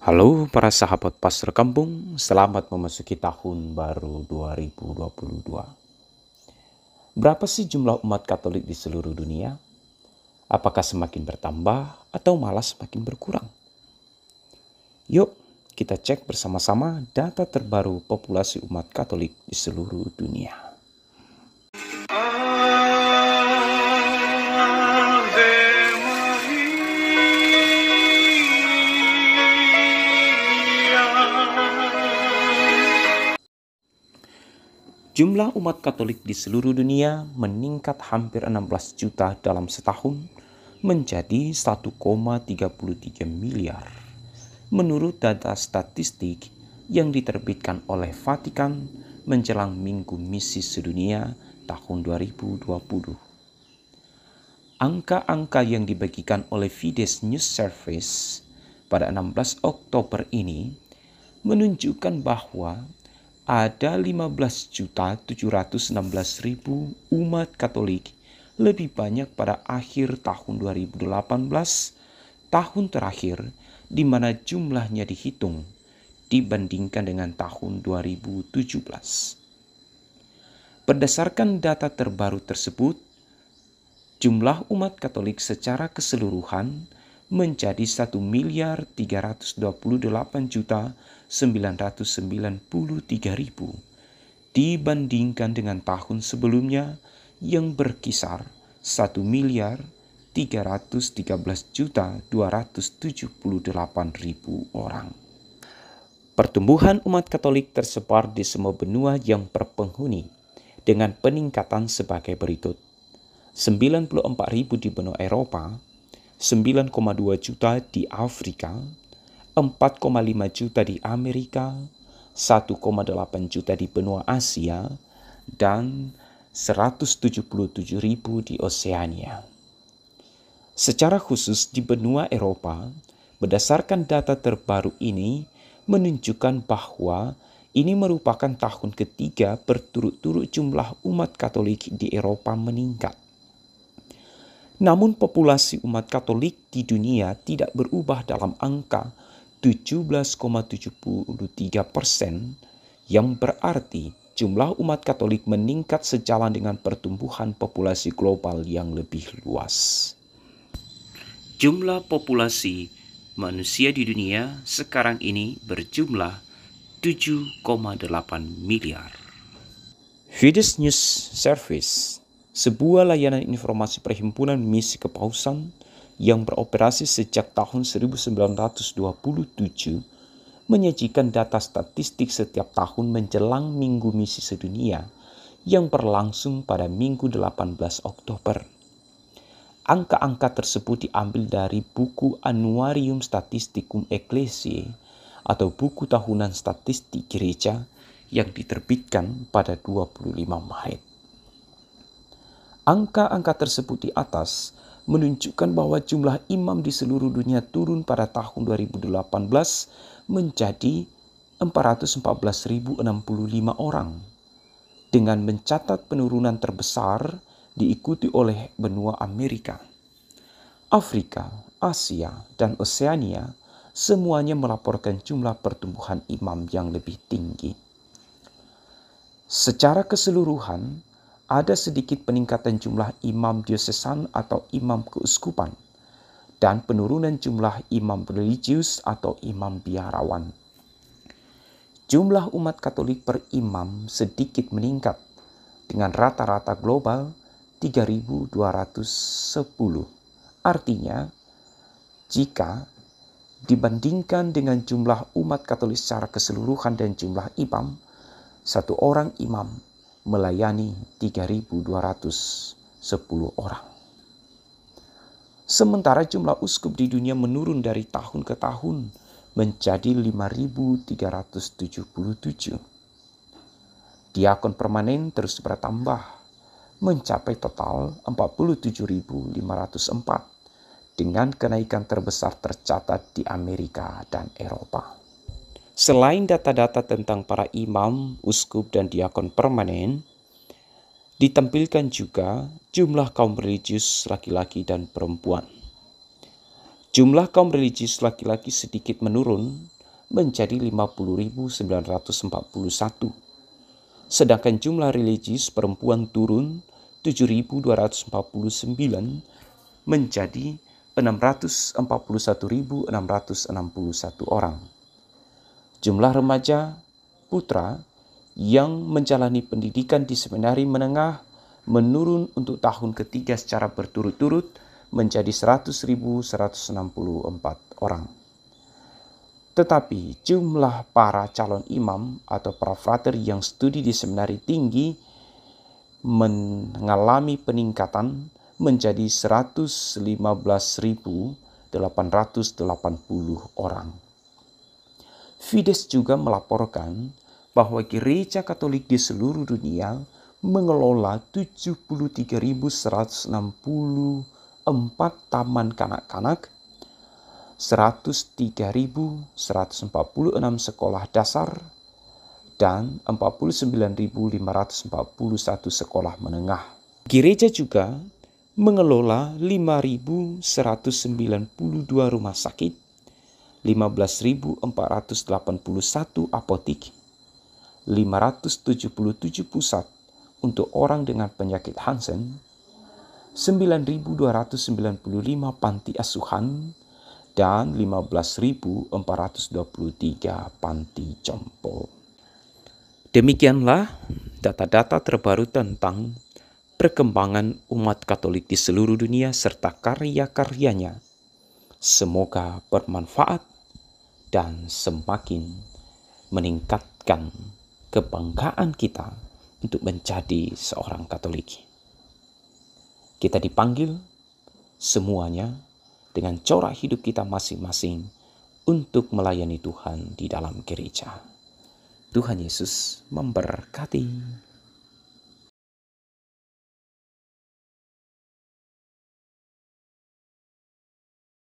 Halo para sahabat Pastor Kampung, selamat memasuki tahun baru 2022. Berapa sih jumlah umat Katolik di seluruh dunia? Apakah semakin bertambah atau malah semakin berkurang? Yuk, kita cek bersama-sama data terbaru populasi umat Katolik di seluruh dunia. Jumlah umat Katolik di seluruh dunia meningkat hampir 16 juta dalam setahun menjadi 1,33 miliar. Menurut data statistik yang diterbitkan oleh Vatikan menjelang Minggu Misi Sedunia tahun 2020. Angka-angka yang dibagikan oleh Fides News Service pada 16 Oktober ini menunjukkan bahwa ada 15.716.000 umat Katolik, lebih banyak pada akhir tahun 2018, tahun terakhir di mana jumlahnya dihitung dibandingkan dengan tahun 2017. Berdasarkan data terbaru tersebut, jumlah umat Katolik secara keseluruhan menjadi 1.328.993.000 dibandingkan dengan tahun sebelumnya yang berkisar 1.313.278.000 orang. Pertumbuhan umat Katolik tersebar di semua benua yang berpenghuni dengan peningkatan sebagai berikut. 94.000 di benua Eropa, 9,2 juta di Afrika, 4,5 juta di Amerika, 1,8 juta di benua Asia, dan 177.000 di Oseania. Secara khusus di benua Eropa, berdasarkan data terbaru ini menunjukkan bahwa ini merupakan tahun ketiga berturut-turut jumlah umat Katolik di Eropa meningkat. Namun populasi umat Katolik di dunia tidak berubah dalam angka 17,73%, yang berarti jumlah umat Katolik meningkat sejalan dengan pertumbuhan populasi global yang lebih luas. Jumlah populasi manusia di dunia sekarang ini berjumlah 7,8 miliar. Fides News Service, sebuah layanan informasi perhimpunan misi kepausan yang beroperasi sejak tahun 1927, menyajikan data statistik setiap tahun menjelang Minggu Misi Sedunia yang berlangsung pada Minggu 18 Oktober. Angka-angka tersebut diambil dari buku Annuarium Statisticum Ecclesiae atau buku tahunan statistik gereja yang diterbitkan pada 25 Maret. Angka-angka tersebut di atas menunjukkan bahwa jumlah imam di seluruh dunia turun pada tahun 2018 menjadi 414.065 orang, dengan mencatat penurunan terbesar diikuti oleh benua Amerika. Afrika, Asia, dan Oseania semuanya melaporkan jumlah pertumbuhan imam yang lebih tinggi. Secara keseluruhan, ada sedikit peningkatan jumlah imam diosesan atau imam keuskupan dan penurunan jumlah imam religius atau imam biarawan. Jumlah umat Katolik per imam sedikit meningkat dengan rata-rata global 3.210. Artinya, jika dibandingkan dengan jumlah umat Katolik secara keseluruhan dan jumlah imam, satu orang imam melayani 3.210 orang. Sementara jumlah uskup di dunia menurun dari tahun ke tahun menjadi 5.377. Diakon permanen terus bertambah, mencapai total 47.504 dengan kenaikan terbesar tercatat di Amerika dan Eropa. Selain data-data tentang para imam, uskup, dan diakon permanen, ditampilkan juga jumlah kaum religius laki-laki dan perempuan. Jumlah kaum religius laki-laki sedikit menurun menjadi 50.941. Sedangkan jumlah religius perempuan turun 7.249 menjadi 641.661 orang. Jumlah remaja putra yang menjalani pendidikan di seminari menengah menurun untuk tahun ketiga secara berturut-turut menjadi 100.164 orang. Tetapi jumlah para calon imam atau para frater yang studi di seminari tinggi mengalami peningkatan menjadi 115.880 orang. Fides juga melaporkan bahwa gereja Katolik di seluruh dunia mengelola 73.164 taman kanak-kanak, 103.146 sekolah dasar, dan 49.541 sekolah menengah. Gereja juga mengelola 5.192 rumah sakit, 15.481 apotik, 577 pusat untuk orang dengan penyakit Hansen, 9.295 panti asuhan, dan 15.423 panti jompo. Demikianlah data-data terbaru tentang perkembangan umat Katolik di seluruh dunia serta karya-karyanya. Semoga bermanfaat dan semakin meningkatkan kebanggaan kita untuk menjadi seorang Katolik. Kita dipanggil semuanya dengan corak hidup kita masing-masing untuk melayani Tuhan di dalam gereja. Tuhan Yesus memberkati.